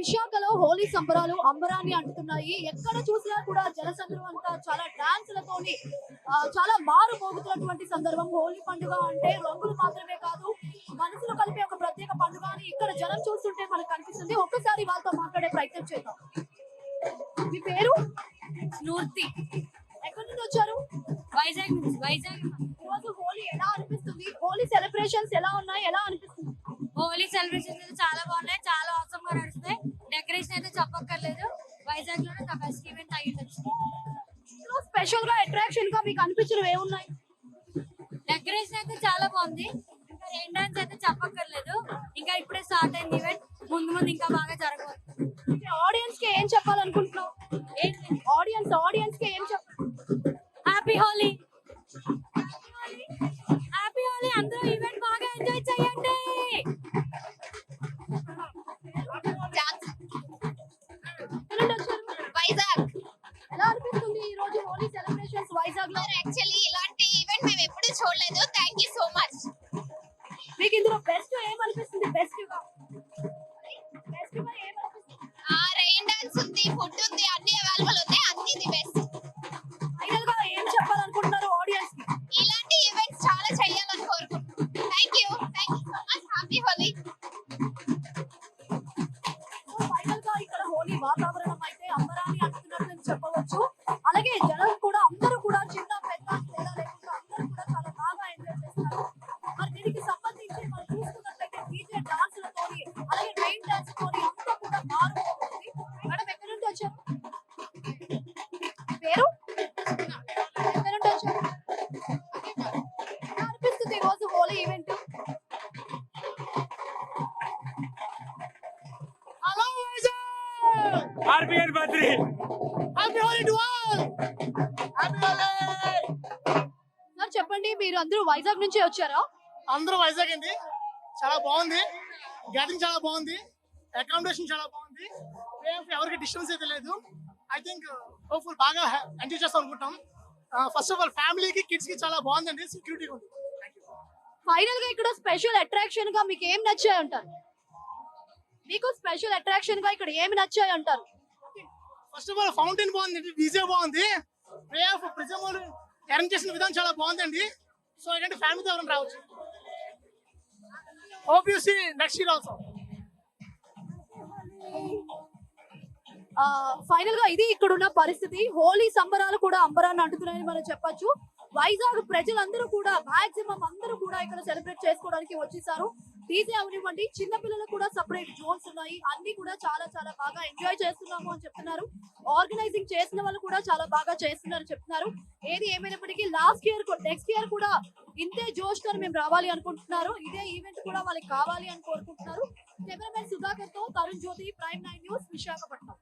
విశాఖలో హోలీ సంబరాలు అంబరాన్ని అంటున్నాయి. ఎక్కడ చూసినా కూడా జనసంద్రం అంతా చాలా డాన్సులతోని చాలా మారు మోగుతున్నటువంటి సందర్భం. హోలీ పండుగ అంటే రంగులు మాత్రమే కాదు, మనసులు కలిపే ఒక ప్రత్యేక పండుగ అని ఇక్కడ జనం చూస్తుంటే మనకు కనిపిస్తుంది. ఒక్కసారి వాళ్ళతో మాట్లాడే ప్రయత్నం చేద్దాం. మీ పేరు? స్ఫూర్తి. ఎక్కడి నుంచి వచ్చారు? వైజాగ్ నుంచి. వైజాగ్. ఈరోజు హోలీ ఎలా అనిపిస్తుంది? హోలీ సెలబ్రేషన్స్ ఎలా ఉన్నాయి? ఎలా అనిపిస్తుంది? హోలీ సెలబ్రేషన్స్ చాలా బాగున్నాయి, చాలా అవసరం గా నడుస్తున్నాయి. డెకరేషన్ అయితే చెప్పక్కర్లేదు, వైజాగ్ లోనే ద బెస్ట్ ఈవెంట్ అయ్యిండొచ్చు. స్పెషల్ గా అట్రాక్షన్ గా మీకు అనిపించినవి ఏమున్నాయి? డెకరేషన్ అయితే చాలా బాగుంది, ఇంకా రెయిన్ డాన్స్ అయితే చెప్పక్కర్లేదు. ఇంకా ఇప్పుడే స్టార్ట్ అయింది ఈవెంట్, ముందు ముందు ఇంకా బాగా జరగబోతుంది. ఆడియన్స్ కి ఏం చెప్పాలనుకుంటున్నావు? ఆడియన్స్ కి ఏం చెప్పాలి? Happy Holi, happy Holi. అందరూ ఈవెంట్ బాగా ఎంజాయ్ చేయండి. వైజాగ్. ఎలా అనిపిస్తుంది ఈ రోజు హోలీ సెలబ్రేషన్స్ వైజాగ్ లో? యాక్చువల్లీ ఇలాంటి ఈవెంట్ మేము ఎప్పుడూ చూడలేదు. Thank you so much. మీకు ఇందులో బెస్ట్ ఏమనిపిస్తుంది? బెస్ట్ గా ఏమనిపిస్తుంది? రెయిన్ డాన్స్ ఉంది, ఫుడ్ ఉంది, అన్ని అవైలబుల్ ఉంది, అన్ని ది బెస్ట్. ఫైనల్ గా ఏం చెప్పాలనుకుంటున్నారు ఆడియన్స్ కి? ఇలాంటి ఈవెంట్స్ చాలా చేయాలని కోరుకుంటున్నాం. Thank you so much. Happy Holi. Final గా ఇక్కడ హోలీ వాతావరణం అయితే అంబరాన్ని అంటున్నట్టు చెప్పవచ్చు. అలాగే జనం కూడా అందరూ కూడా చిన్న పెద్ద తేడా లేకుండా అందరూ కూడా చాలా బాగా ఎంజాయ్ చేస్తున్నారు. మరి దీనికి సంబంధించి మనం చూసుకున్నట్లయితే డీజే డాన్సులతోని అలాగే రైన్ డాన్స్ తోని అంతా కూడా మారుతుంది. మేడం ఎక్కడి నుండి వచ్చారు? పేరు? ఎక్కడి నుండి వచ్చారు? ఎలా అనిపిస్తుంది ఈ రోజు Holi event? RBN Badri. Happy Holi to all. Happy Holi. Sir చెప్పండి, మీరు అందరూ వైజాగ్ నుంచి వచ్చారా? అందరూ వైజాగ్ అండి. చాలా బాగుంది, గ్యాదరింగ్ చాలా బాగుంది, అకామిడేషన్ చాలా బాగుంది, ఎవరికి డిస్టర్బెన్స్ అయితే లేదు. ఐ థింక్ హోప్ఫుల్ బాగా ఎంజాయ్ చేస్తాం అనుకుంటాం. ఫస్ట్ ఆఫ్ ఆల్ ఫ్యామిలీకి కిడ్స్ కి చాలా బాగుందండి, సెక్యూరిటీ ఉంది. ఫైనల్ గా ఇక్కడ స్పెషల్ అట్రాక్షన్ గా మీకు ఏం నచ్చాయి అంటారు? మీకు స్పెషల్ అట్రాక్షన్ గా ఇక్కడ ఏమి నచ్చాయి అంటారు? ఫస్ట్ ఆఫ్ ఆల్ ఫౌంటైన్ బాగుంది, డీజే బాగుంది, వే ఆఫ్ ప్రిజమ్ అరేంజ్ చేసిన విధానం చాలా బాగుందండి. సో ఏంటంటే ఫ్యామిలీతో ఎవరైనా రావచ్చు. Hope you see next year also. Final గా ఇది ఇక్కడ ఉన్న పరిస్థితి. హోలీ సంబరాలు కూడా అంబరాన్ని అంటున్నాయని మనం చెప్పొచ్చు. వైజాగ్ ప్రజలందరూ కూడా మాక్సిమం అందరూ కూడా ఇక్కడ సెలబ్రేట్ చేసుకోవడానికి వచ్చేసారు. డీజే అవనివ్వండి, చిన్న పిల్లలకు కూడా సపరేట్ జోన్స్ ఉన్నాయి, అన్ని కూడా చాలా చాలా బాగా ఎంజాయ్ చేస్తున్నాము అని చెప్తున్నారు. ఆర్గనైజింగ్ చేసిన వాళ్ళు కూడా చాలా బాగా చేస్తున్నారు చెప్తున్నారు. ఏది ఏమైనప్పటికీ నెక్స్ట్ ఇయర్ కూడా ఇంతే జోష్ తో మేము రావాలి అనుకుంటున్నారు. ఇదే ఈవెంట్ కూడా వాళ్ళకి కావాలి అని కోరుకుంటున్నారు. కెమెరామెన్ సుధాకర్ తో తరుణ్ జ్యోతి, ప్రైమ్ 9 న్యూస్, విశాఖపట్నం.